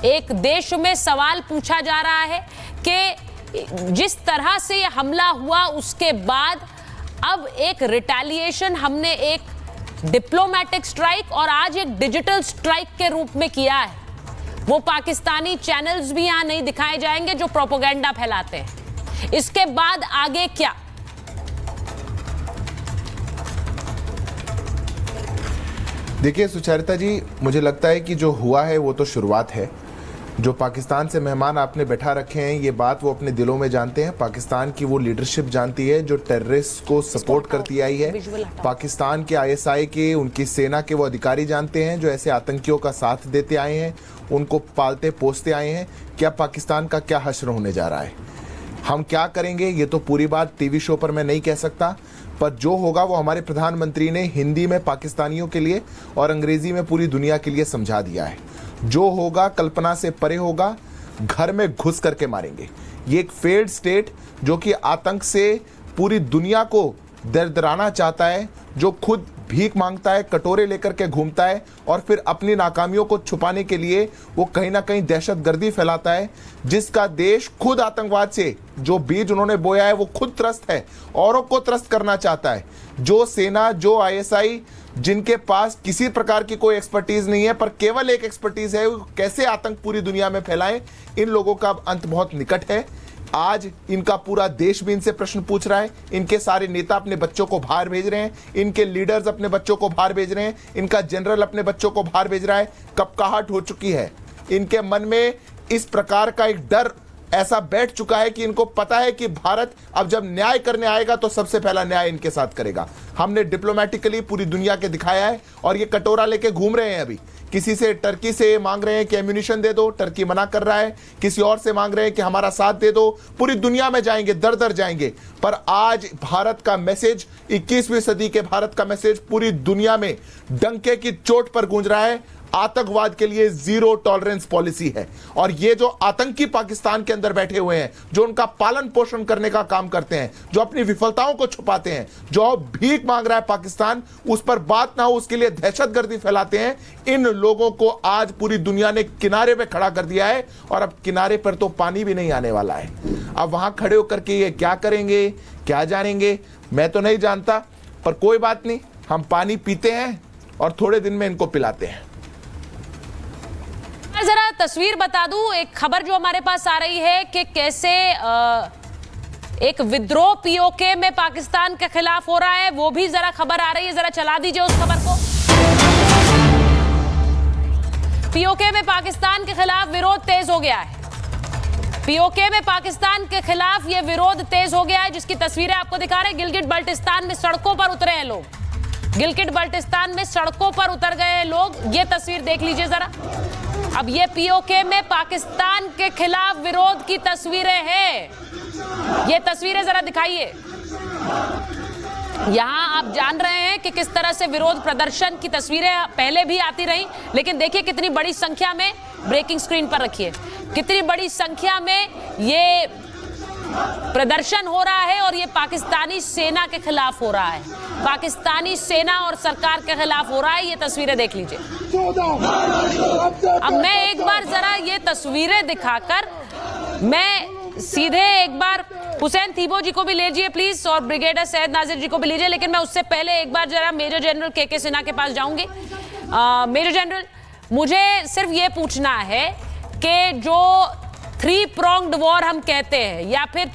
एक देश में सवाल पूछा जा रहा है कि जिस तरह से ये हमला हुआ उसके बाद अब एक रिटेलिएशन हमने एक डिप्लोमेटिक स्ट्राइक और आज एक डिजिटल स्ट्राइक के रूप में किया है। वो पाकिस्तानी चैनल्स भी यहां नहीं दिखाए जाएंगे जो प्रोपेगेंडा फैलाते हैं। इसके बाद आगे क्या? देखिए सुचरिता जी, मुझे लगता है कि जो हुआ है वो तो शुरुआत है। जो पाकिस्तान से मेहमान आपने बैठा रखे हैं, ये बात वो अपने दिलों में जानते हैं। पाकिस्तान की वो लीडरशिप जानती है जो टेररिस्ट को सपोर्ट करती आई है। पाकिस्तान के आईएसआई के, उनकी सेना के वो अधिकारी जानते हैं जो ऐसे आतंकियों का साथ देते आए हैं, उनको पालते पोसते आए हैं। क्या पाकिस्तान का क्या हश्र होने जा रहा है? हम क्या करेंगे ये तो पूरी बात टीवी शो पर मैं नहीं कह सकता, पर जो होगा वो हमारे प्रधानमंत्री ने हिंदी में पाकिस्तानियों के लिए और अंग्रेजी में पूरी दुनिया के लिए समझा दिया है। जो होगा कल्पना से परे होगा, घर में घुस करके मारेंगे। ये एक फेल्ड स्टेट जो कि आतंक से पूरी दुनिया को दरदराना चाहता है, जो खुद भीख मांगता है, कटोरे लेकर के घूमता है और फिर अपनी नाकामियों को छुपाने के लिए वो कहीं ना कहीं दहशतगर्दी फैलाता है, जिसका देश खुद आतंकवाद से जो बीज उन्होंने बोया है वो खुद त्रस्त है, औरों को त्रस्त करना चाहता है। जो सेना, जो आईएसआई, जिनके पास किसी प्रकार की कोई एक्सपर्टीज नहीं है पर केवल एक एक्सपर्टीज है कैसे आतंक पूरी दुनिया में फैलाएं, इन लोगों का अंत बहुत निकट है। आज इनका पूरा देश भी इनसे प्रश्न पूछ रहा है। इनके सारे नेता अपने बच्चों को बाहर भेज रहे हैं, इनके लीडर्स अपने बच्चों को बाहर भेज रहे हैं, इनका जनरल अपने बच्चों को बाहर भेज रहा है। कपकाहट हो चुकी है इनके मन में, इस प्रकार का एक डर ऐसा बैठ चुका है कि इनको पता है कि भारत अब जब न्याय करने आएगा तो सबसे पहला न्याय इनके साथ करेगा। हमने डिप्लोमेटिकली पूरी दुनिया के दिखाया है और ये कटोरा लेके घूम रहे हैं। अभी किसी से, टर्की से मांग रहे हैं कि एम्यूनिशन दे दो, टर्की मना कर रहा है। किसी और से मांग रहे हैं कि हमारा साथ दे दो। पूरी दुनिया में जाएंगे, दर दर जाएंगे। पर आज भारत का मैसेज, 21वीं सदी के भारत का मैसेज पूरी दुनिया में डंके की चोट पर गूंज रहा है। आतंकवाद के लिए जीरो टॉलरेंस पॉलिसी है। और ये जो आतंकी पाकिस्तान के अंदर बैठे हुए हैं, जो उनका पालन पोषण करने का काम करते हैं, जो अपनी विफलताओं को छुपाते हैं, जो भीख मांग रहा है पाकिस्तान, उस पर बात ना हो उसके लिए दहशतगर्दी फैलाते हैं, इन लोगों को आज पूरी दुनिया ने किनारे पे खड़ा कर दिया है। और अब किनारे पर तो पानी भी नहीं आने वाला है। अब वहां खड़े होकर के ये क्या करेंगे, क्या जानेंगे, मैं तो नहीं जानता। पर कोई बात नहीं, हम पानी पीते हैं और थोड़े दिन में इनको पिलाते हैं। जरा तस्वीर बता दूं, एक खबर जो हमारे पास आ रही है कि कैसे एक विद्रोह पीओके में पाकिस्तान के खिलाफ हो रहा है, वो भी जरा खबर आ रही है। जरा चला दीजिए उस खबर को। पीओके में पाकिस्तान के खिलाफ विरोध तेज हो गया है। पीओके में पाकिस्तान के खिलाफ यह विरोध तेज हो गया है, जिसकी तस्वीरें आपको दिखा रहे हैं। गिलगिट बल्टिस्तान में सड़कों पर उतरे हैं लोग। गिलगिट बल्टिस्तान में सड़कों पर उतर गए हैं लोग। ये तस्वीर देख लीजिए जरा। अब ये पीओके में पाकिस्तान के खिलाफ विरोध की तस्वीरें हैं। ये तस्वीरें जरा दिखाइए। यहां आप जान रहे हैं कि किस तरह से विरोध प्रदर्शन की तस्वीरें पहले भी आती रही, लेकिन देखिए कितनी बड़ी संख्या में, ब्रेकिंग स्क्रीन पर रखिए, कितनी बड़ी संख्या में ये प्रदर्शन हो रहा है। और ये पाकिस्तानी सेना के खिलाफ हो रहा है, पाकिस्तानी सेना और सरकार के खिलाफ हो रहा है। ये तस्वीरें देख लीजिए। अब मैं एक बार जरा ये तस्वीरें दिखाकर मैं सीधे एक बार हुसैन थीबो जी को भी ले लीजिए प्लीज, और ब्रिगेडियर सैयद नाजिर जी को भी लीजिए। लेकिन मैं उससे पहले एक बार जरा मेजर जनरल के सिन्हा के पास जाऊंगी। मेजर जनरल, मुझे सिर्फ ये पूछना है कि जो 3 pronged वॉर हम कहते हैं, या फिर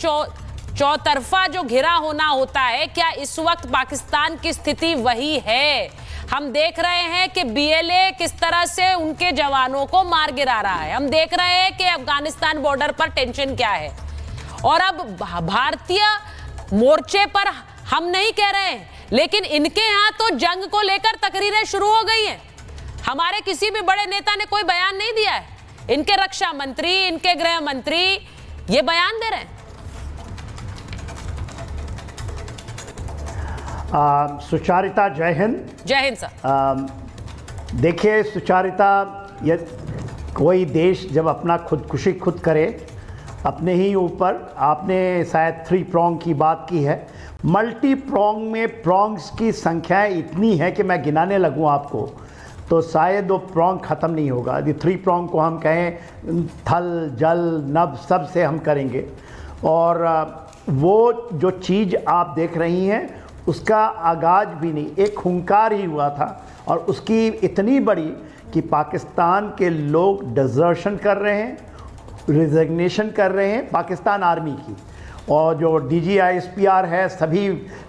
चौतरफा जो घिरा होना होता है, क्या इस वक्त पाकिस्तान की स्थिति वही है? हम देख रहे हैं कि बीएलए किस तरह से उनके जवानों को मार गिरा रहा है। हम देख रहे हैं कि अफगानिस्तान बॉर्डर पर टेंशन क्या है। और अब भारतीय मोर्चे पर हम नहीं कह रहे हैं, लेकिन इनके यहां तो जंग को लेकर तकरीरें शुरू हो गई हैं। हमारे किसी भी बड़े नेता ने कोई बयान नहीं दिया है। इनके रक्षा मंत्री, इनके गृह मंत्री ये बयान दे रहे हैं। सुचारिता, जय हिंद। जय हिंद सर। देखिए सुचारिता, ये कोई देश जब अपना खुदकुशी खुद करे, अपने ही ऊपर, आपने शायद 3 prong की बात की है। मल्टी prong में प्रॉन्ग्स की संख्या इतनी है कि मैं गिनाने लगूं आपको तो शायद वो प्रॉन्ग ख़त्म नहीं होगा। यदि 3 प्रॉन्ग को हम कहें थल जल नभ सब से हम करेंगे। और वो जो चीज़ आप देख रही हैं उसका आगाज़ भी नहीं, एक हुंकार ही हुआ था और उसकी इतनी बड़ी कि पाकिस्तान के लोग डिजर्शन कर रहे हैं, रिजिग्नेशन कर रहे हैं पाकिस्तान आर्मी की। और जो DGISPR है सभी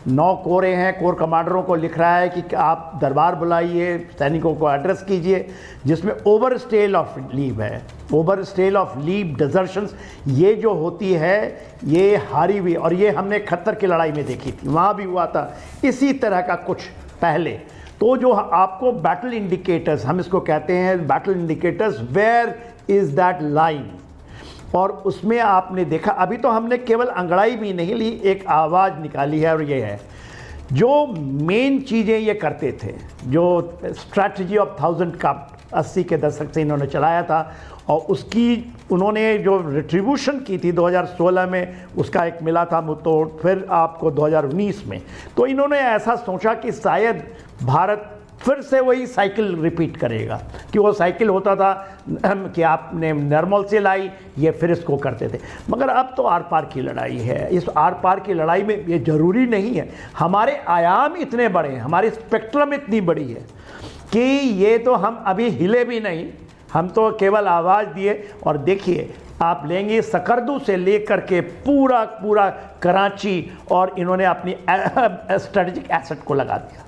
9 कोरे हैं, कोर कमांडरों को लिख रहा है कि आप दरबार बुलाइए, सैनिकों को एड्रेस कीजिए, जिसमें ओवर स्टे ऑफ लीव है, ओवर स्टे ऑफ लीव डिजर्शंस ये जो होती है ये हारी हुई। और ये हमने खत्तर की लड़ाई में देखी थी, वहाँ भी हुआ था इसी तरह का कुछ पहले। तो जो आपको बैटल इंडिकेटर्स, हम इसको कहते हैं battle indicators, where is that line, और उसमें आपने देखा अभी तो हमने केवल अंगड़ाई भी नहीं ली, एक आवाज़ निकाली है और ये है जो मेन चीज़ें ये करते थे, जो स्ट्रैटेजी ऑफ 1000 का 80 के दशक से इन्होंने चलाया था और उसकी उन्होंने जो रिट्रीब्यूशन की थी 2016 में उसका एक मिला था मुतोड़, फिर आपको 2019 में। तो इन्होंने ऐसा सोचा कि शायद भारत फिर से वही साइकिल रिपीट करेगा, कि वो साइकिल होता था कि आपने नॉर्मल से लाई, ये फिर इसको करते थे। मगर अब तो आर पार की लड़ाई है। इस आर पार की लड़ाई में ये ज़रूरी नहीं है, हमारे आयाम इतने बड़े हैं, हमारी स्पेक्ट्रम इतनी बड़ी है कि ये तो हम अभी हिले भी नहीं, हम तो केवल आवाज़ दिए। और देखिए आप लेंगे सकरदू से लेकर के पूरा पूरा कराची, और इन्होंने अपनी स्ट्रेटेजिक एसेट को लगा दिया।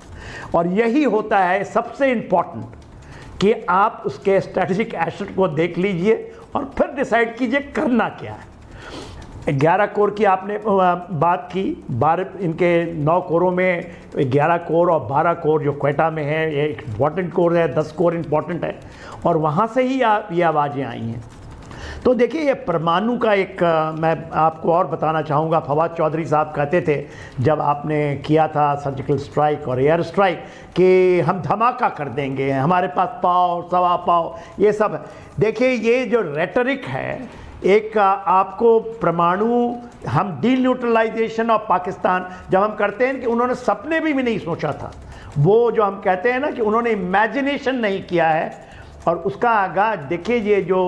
और यही होता है सबसे इम्पॉर्टेंट कि आप उसके स्ट्रेटेजिक एसेट को देख लीजिए और फिर डिसाइड कीजिए करना क्या है। 11 कोर की आपने बात की, 12 इनके 9 कोरों में 11 कोर और 12 कोर जो क्वेटा में है ये इम्पॉर्टेंट कोर है, 10 कोर इम्पॉर्टेंट है, और वहाँ से ही ये आवाज़ें आई हैं। तो देखिए ये परमाणु का एक मैं आपको और बताना चाहूँगा, फवाद चौधरी साहब कहते थे जब आपने किया था सर्जिकल स्ट्राइक और एयर स्ट्राइक कि हम धमाका कर देंगे, हमारे पास पाव सवा पाव ये सब। देखिए ये जो रेटरिक है, एक आपको परमाणु हम डीन्यूट्रलाइजेशन ऑफ पाकिस्तान जब हम करते हैं कि उन्होंने सपने भी नहीं सोचा था, वो जो हम कहते हैं ना कि उन्होंने इमेजिनेशन नहीं किया है। और उसका आगाज देखिए, ये जो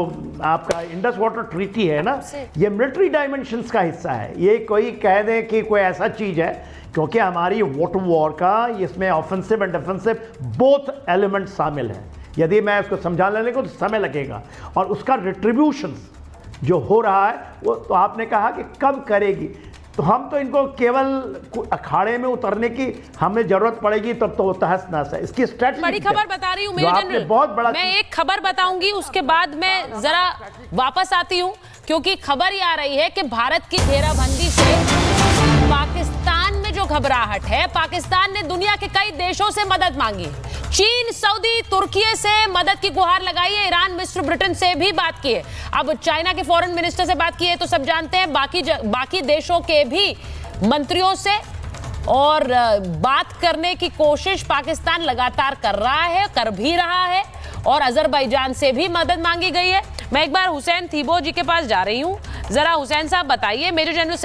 आपका इंडस वाटर ट्रीटी है ना, ये मिलिट्री डायमेंशंस का हिस्सा है। ये कोई कह दे कि कोई ऐसा चीज़ है, क्योंकि हमारी वाटर वॉर का इसमें offensive and defensive both element शामिल हैं। यदि मैं इसको समझा लेने को तो समय लगेगा। और उसका रिट्रीब्यूशन जो हो रहा है वो तो आपने कहा कि कब करेगी, तो हम तो इनको केवल अखाड़े में उतरने की हमें जरूरत पड़ेगी तब तो तहस नहस है। इसकी स्ट्रेटजी बड़ी खबर बता रही हूँ मेजर जनरल, बहुत बड़ा मैं एक खबर बताऊंगी उसके बाद मैं जरा वापस आती हूँ, क्योंकि खबर ये आ रही है कि भारत की घेराबंदी से पाकिस्तान में जो घबराहट है, पाकिस्तान ने दुनिया के कई देशों से मदद मांगी, चीन, सऊदी, तुर्की से मदद की गुहार लगाई है, ईरान, मिस्र, ब्रिटेन से भी बात की है, अब चाइना के फॉरेन मिनिस्टर से बात की है, तो सब जानते हैं बाकी देशों के भी मंत्रियों से और बात करने की कोशिश पाकिस्तान लगातार कर रहा है, कर भी रहा है, और अजरबैजान से भी मदद मांगी गई है। मैं एक बार हुसैन थीबो जी के पास जा रही हूं, जरा हुसैन साहब बताइए, मेजर जनरल